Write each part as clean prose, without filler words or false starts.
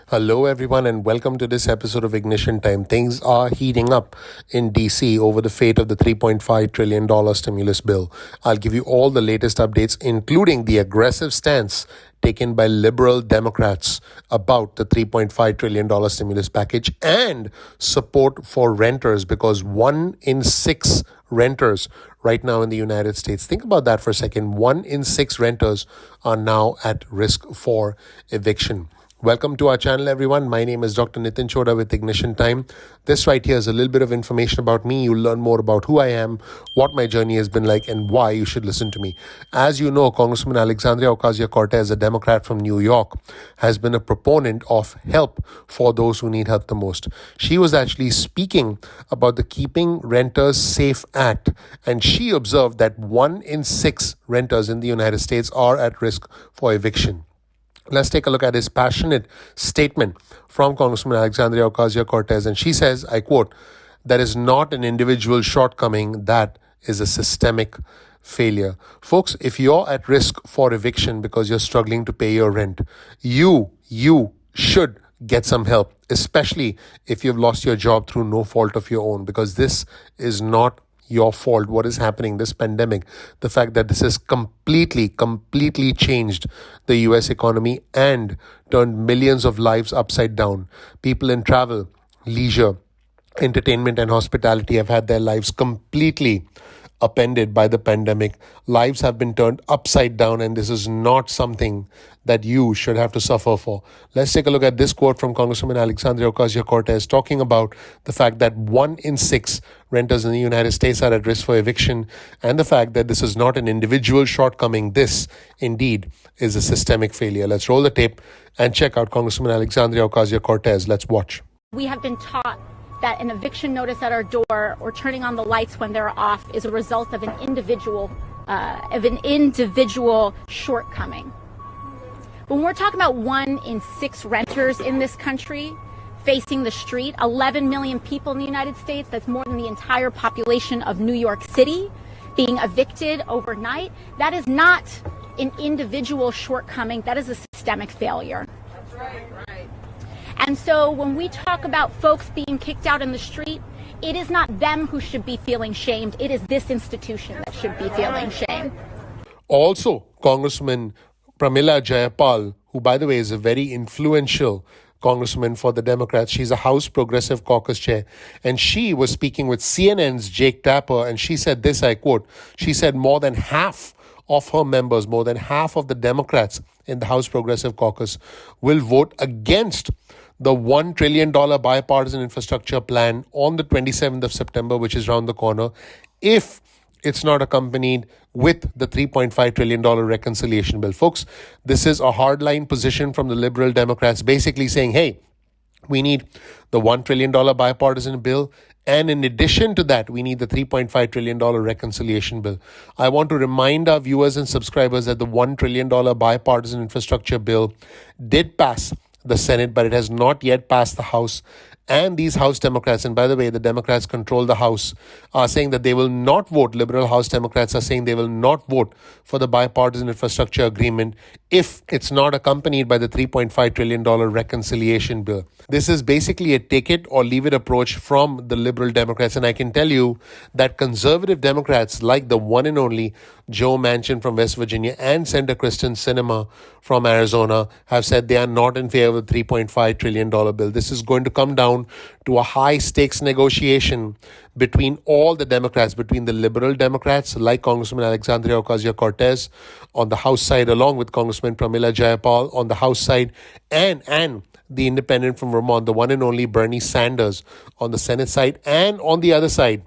Hello, everyone, and welcome to this episode of Ignition Time. Things are heating up in DC over the fate of the $3.5 trillion stimulus bill. I'll give you all the latest updates, including the aggressive stance taken by liberal Democrats about the $3.5 trillion stimulus package and support for renters, because 1 in 6 renters right now in the United States, think about that for a second, 1 in 6 renters are now at risk for eviction. Welcome to our channel, everyone. My name is Dr. Nitin Chhoda with Ignition Time. This right here is a little bit of information about me. You'll learn more about who I am, what my journey has been like, and why you should listen to me. As you know, Congresswoman Alexandria Ocasio-Cortez, a Democrat from New York, has been a proponent of help for those who need help the most. She was actually speaking about the Keeping Renters Safe Act, and she observed that 1 in 6 renters in the United States are at risk for eviction. Let's take a look at this passionate statement from Congresswoman Alexandria Ocasio-Cortez. And she says, I quote, "That is not an individual shortcoming, that is a systemic failure." Folks, if you're at risk for eviction because you're struggling to pay your rent, you should get some help, especially if you've lost your job through no fault of your own, because this is not your fault. What is happening, this pandemic, the fact that this has completely changed the US economy and turned millions of lives upside down. People in travel, leisure, entertainment, and hospitality have had their lives completely upended by the pandemic. Lives have been turned upside down, and this is not something that you should have to suffer for. Let's take a look at this quote from Congresswoman Alexandria Ocasio-Cortez talking about the fact that 1 in 6 renters in the United States are at risk for eviction, and the fact that this is not an individual shortcoming. This, indeed, is a systemic failure. Let's roll the tape and check out Congresswoman Alexandria Ocasio-Cortez. Let's watch. We have been taught that an eviction notice at our door or turning on the lights when they're off is a result of an individual shortcoming. When we're talking about 1 in 6 renters in this country facing the street, 11 million people in the United States, that's more than the entire population of New York City, being evicted overnight, that is not an individual shortcoming, that is a systemic failure. That's right. And so when we talk about folks being kicked out in the street, it is not them who should be feeling shamed. It is this institution that should be feeling shame. Also, Congressman Pramila Jayapal, who, by the way, is a very influential congressman for the Democrats. She's a House Progressive Caucus chair. And she was speaking with CNN's Jake Tapper, and she said this, I quote, she said more than half of her members, more than half of the Democrats in the House Progressive Caucus will vote against the $1 trillion bipartisan infrastructure plan on the 27th of September, which is around the corner, if it's not accompanied with the $3.5 trillion reconciliation bill. Folks, this is a hardline position from the liberal Democrats, basically saying, hey, we need the $1 trillion bipartisan bill, and in addition to that, we need the $3.5 trillion reconciliation bill. I want to remind our viewers and subscribers that the $1 trillion bipartisan infrastructure bill did pass the Senate, but it has not yet passed the House. And these House Democrats, and by the way, the Democrats control the House, are saying that they will not vote. Liberal House Democrats are saying they will not vote for the bipartisan infrastructure agreement if it's not accompanied by the $3.5 trillion reconciliation bill. This is basically a take it or leave it approach from the liberal Democrats. And I can tell you that conservative Democrats, like the one and only Joe Manchin from West Virginia and Senator Kristen Sinema from Arizona, have said they are not in favor of the $3.5 trillion bill. This is going to come down to a high-stakes negotiation between all the Democrats, between the liberal Democrats like Congresswoman Alexandria Ocasio-Cortez on the House side, along with Congressman Pramila Jayapal on the House side, and the independent from Vermont, the one and only Bernie Sanders on the Senate side. And on the other side,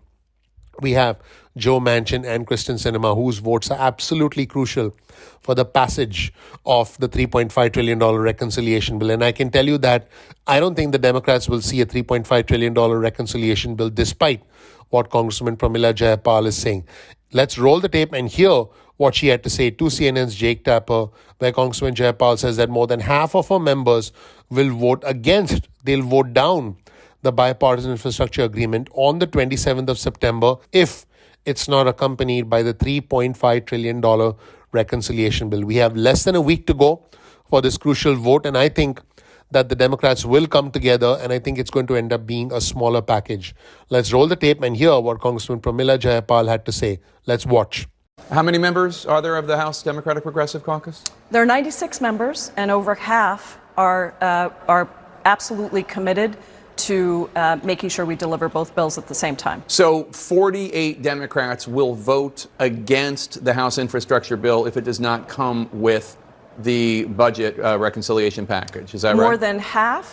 we have Joe Manchin and Kristen Sinema, whose votes are absolutely crucial for the passage of the $3.5 trillion reconciliation bill. And I can tell you that I don't think the Democrats will see a $3.5 trillion reconciliation bill, despite what Congresswoman Pramila Jayapal is saying. Let's roll the tape and hear what she had to say to CNN's Jake Tapper, where Congresswoman Jayapal says that more than half of her members will vote against, they'll vote down the bipartisan infrastructure agreement on the 27th of September if it's not accompanied by the $3.5 trillion reconciliation bill. We have less than a week to go for this crucial vote, and I think that the Democrats will come together, and I think it's going to end up being a smaller package. Let's roll the tape and hear what Congressman Pramila Jayapal had to say. Let's watch. How many members are there of the House Democratic Progressive Caucus? There are 96 members, and over half are absolutely committed to making sure we deliver both bills at the same time. So 48 Democrats will vote against the House infrastructure bill if it does not come with the budget reconciliation package. Is that right?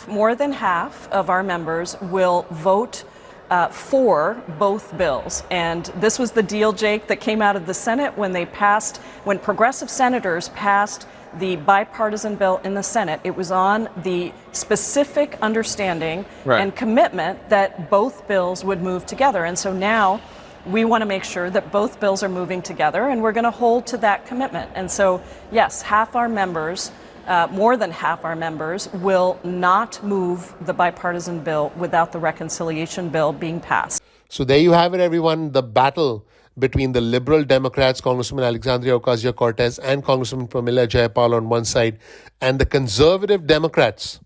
More than half of our members will vote for both bills. And this was the deal, Jake, that came out of the Senate when progressive senators passed the bipartisan bill in the Senate. It was on the specific understanding and commitment that both bills would move together. And so now we want to make sure that both bills are moving together, and we're going to hold to that commitment. And so, yes, more than half our members will not move the bipartisan bill without the reconciliation bill being passed. So there you have it, everyone. The battle between the liberal Democrats, Congressman Alexandria Ocasio-Cortez and Congressman Pramila Jayapal on one side, and the conservative Democrats,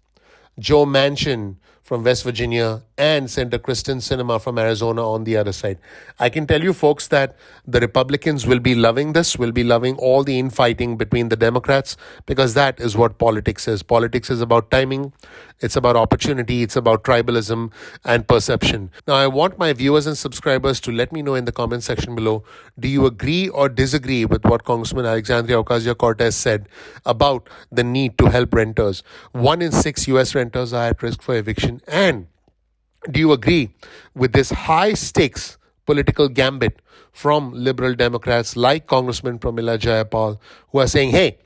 Joe Manchin from West Virginia and Senator Kristen Sinema from Arizona on the other side. I can tell you, folks, that the Republicans will be loving this, will be loving all the infighting between the Democrats, because that is what politics is. Politics is about timing, it's about opportunity, it's about tribalism and perception. Now, I want my viewers and subscribers to let me know in the comment section below, do you agree or disagree with what Congressman Alexandria Ocasio-Cortez said about the need to help renters? 1 in 6 U.S. renters are at risk for eviction. And do you agree with this high-stakes political gambit from liberal Democrats like Congressman Pramila Jayapal, who are saying, hey,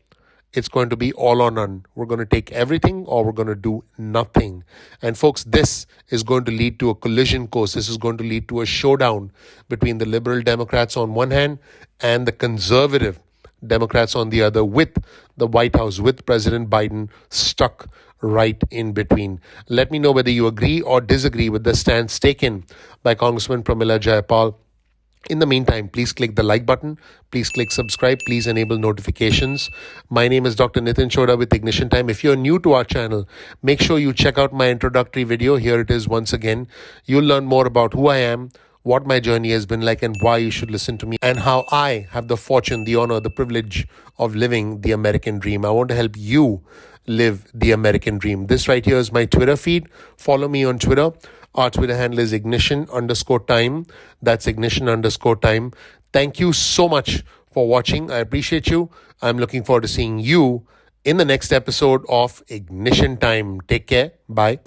it's going to be all or none. We're going to take everything or we're going to do nothing. And folks, this is going to lead to a collision course. This is going to lead to a showdown between the liberal Democrats on one hand and the conservative Democrats on the other, with the White House, with President Biden stuck right in between. Let me know whether you agree or disagree with the stance taken by Congressman Pramila Jayapal. In the meantime, please click the like button. Please click subscribe. Please enable notifications. My name is Dr. Nitin Chhoda with Ignition Time. If you're new to our channel, make sure you check out my introductory video. Here it is once again. You'll learn more about who I am, what my journey has been like, and why you should listen to me, and how I have the fortune, the honor, the privilege of living the American dream. I want to help you live the American dream. This right here is my Twitter feed. Follow me on Twitter. Our Twitter handle is ignition_time. That's ignition_time. Thank you so much for watching. I appreciate you. I'm looking forward to seeing you in the next episode of Ignition Time. Take care. Bye.